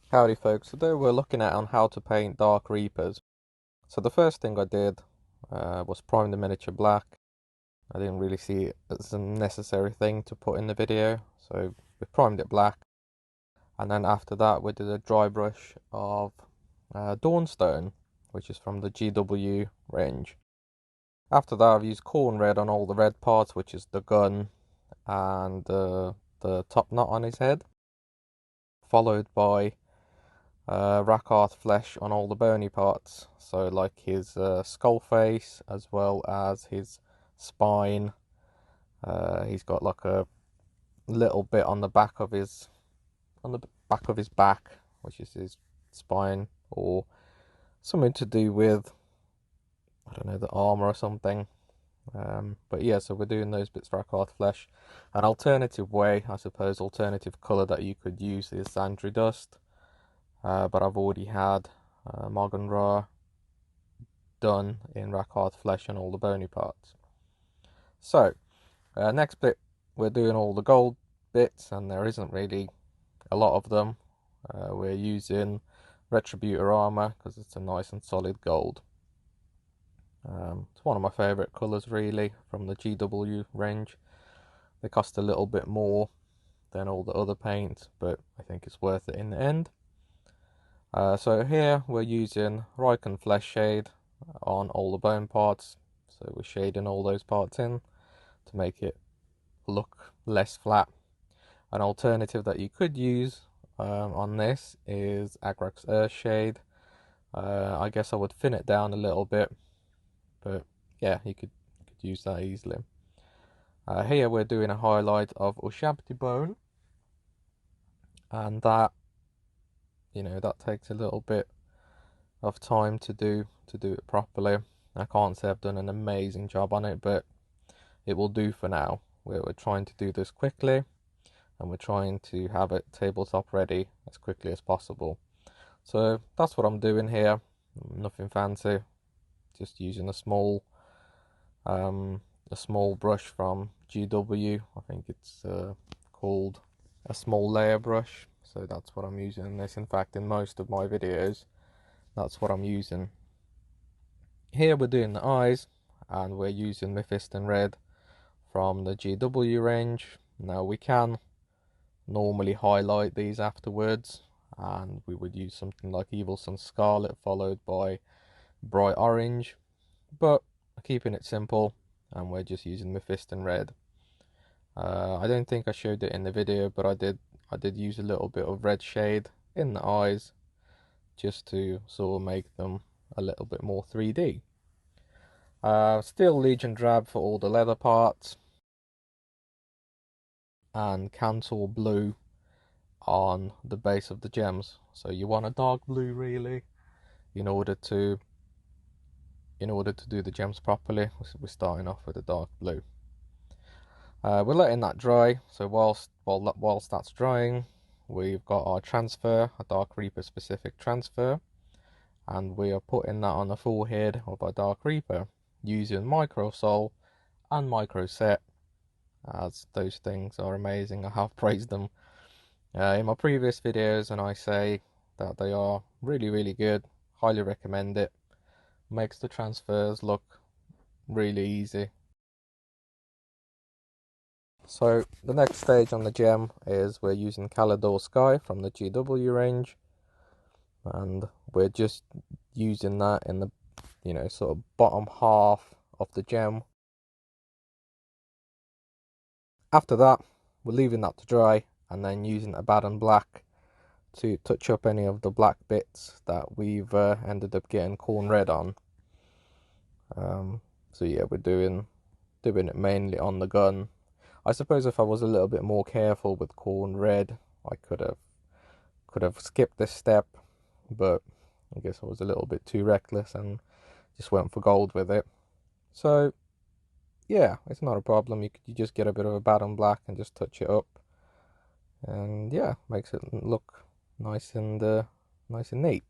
Howdy folks, today we're looking at on how to paint Dark Reapers. So the first thing I did was prime the miniature black. I didn't really see it as a necessary thing to put in the video, so we primed it black. And then after that we did a dry brush of Dawnstone, which is from the GW range. After that I've used corn red on all the red parts, which is the gun and the top knot on his head, followed by Rakarth flesh on all the bony parts, so like his skull face as well as his spine. He's got like a little bit on the back of his back, which is his spine, or something to do with, I don't know, the armor or something. But yeah, so we're doing those bits for Rakarth flesh. An alternative way, I suppose, alternative color that you could use is Sandry dust. But I've already had Morgan Raw done in Rakarth flesh and all the bony parts. So, next bit, we're doing all the gold bits, and there isn't really a lot of them. We're using Retributor armor because it's a nice and solid gold. It's one of my favourite colours really from the GW range. They cost a little bit more than all the other paints, but I think it's worth it in the end. So here we're using Ryken Flesh Shade on all the bone parts, so we're shading all those parts in to make it look less flat. An alternative that you could use on this is Agrax Earth Shade. I guess I would thin it down a little bit, but yeah, you could use that easily. Here we're doing a highlight of Ushabti Bone, and that, you know, that takes a little bit of time to do it properly. I can't say I've done an amazing job on it, but it will do for now. We're trying to do this quickly, and we're trying to have it tabletop ready as quickly as possible. So that's what I'm doing here. Nothing fancy, just using a small brush from GW. I think it's called a small layer brush. So that's what I'm using in this. In fact, in most of my videos, that's what I'm using. Here we're doing the eyes, and we're using Mephiston Red from the GW range. Now we can normally highlight these afterwards, and we would use something like Evil Sun Scarlet followed by Bright Orange, but keeping it simple, and we're just using Mephiston Red. I don't think I showed it in the video, but I did use a little bit of red shade in the eyes just to sort of make them a little bit more 3D. Still Legion Drab for all the leather parts, and Cancel Blue on the base of the gems. So you want a dark blue really in order to do the gems properly. We're starting off with a dark blue. We're letting that dry. So whilst that's drying, we've got our transfer, a Dark Reaper specific transfer, and we are putting that on the forehead of our Dark Reaper using Micro Soul and Micro Set, as those things are amazing. I have praised them in my previous videos, and I say that they are really good. Highly recommend it. Makes the transfers look really easy. So the next stage on the gem is we're using Calidor Sky from the GW range, and we're just using that in the, you know, sort of bottom half of the gem. After that, we're leaving that to dry, and then using Abaddon Black to touch up any of the black bits that we've ended up getting corn red on. So yeah, we're doing it mainly on the gun. I suppose if I was a little bit more careful with corn red, I could have skipped this step, but I guess I was a little bit too reckless and just went for gold with it. So yeah, it's not a problem. You just get a bit of Abaddon Black and just touch it up, and yeah, makes it look nice and neat.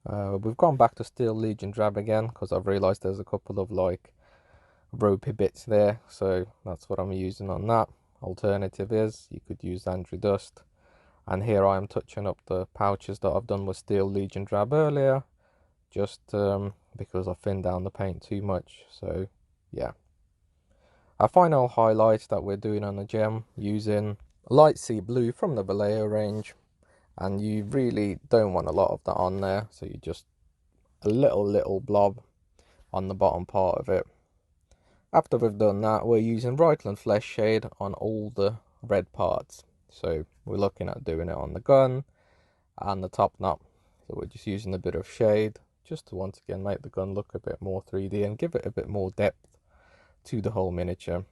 We've gone back to Steel Legion Drab again because I've realised there's a couple of like ropey bits there, so that's what I'm using on that. Alternative is you could use Andrew Dust, And here I am touching up the pouches that I've done with Steel Legion Drab earlier, just because I thinned down the paint too much. So yeah. Our final highlight that we're doing on the gem, using light sea blue from the Vallejo range, and you really don't want a lot of that on there, so you just a little blob on the bottom part of it. After we've done that, we're using Reichland Flesh Shade on all the red parts. So we're looking at doing it on the gun and the top knot. So we're just using a bit of shade just to once again make the gun look a bit more 3D and give it a bit more depth to the whole miniature.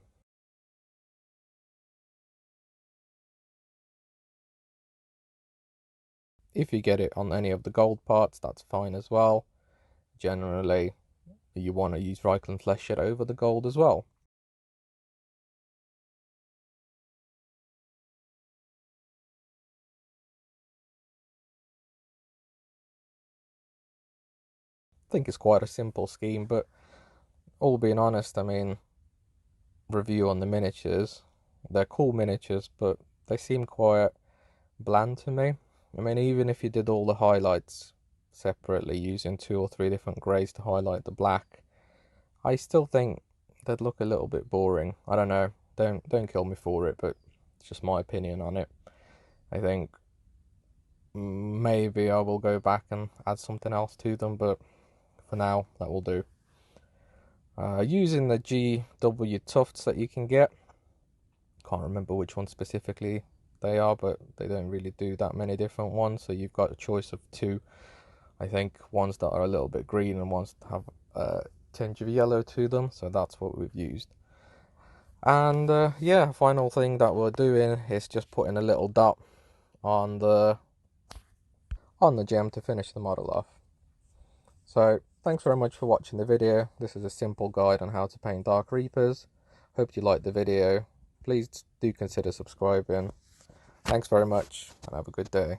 If you get it on any of the gold parts, that's fine as well. Generally, you want to use Reichland Flesh Shade over the gold as well. I think it's quite a simple scheme, but all being honest, I mean, review on the miniatures, they're cool miniatures, but they seem quite bland to me. I mean, even if you did all the highlights separately using 2 or 3 different greys to highlight the black, I still think they'd look a little bit boring. I don't know, don't kill me for it, but it's just my opinion on it. I think maybe I will go back and add something else to them, but for now that will do. Using the GW tufts that you can get, can't remember which one specifically they are, but they don't really do that many different ones, so you've got a choice of 2, I think, ones that are a little bit green and ones that have a tinge of yellow to them, so that's what we've used. And yeah, final thing that we're doing is just putting a little dot on the gem to finish the model off. So thanks very much for watching the video. This is a simple guide on how to paint Dark Reapers. Hope you liked the video. Please do consider subscribing. Thanks very much and have a good day.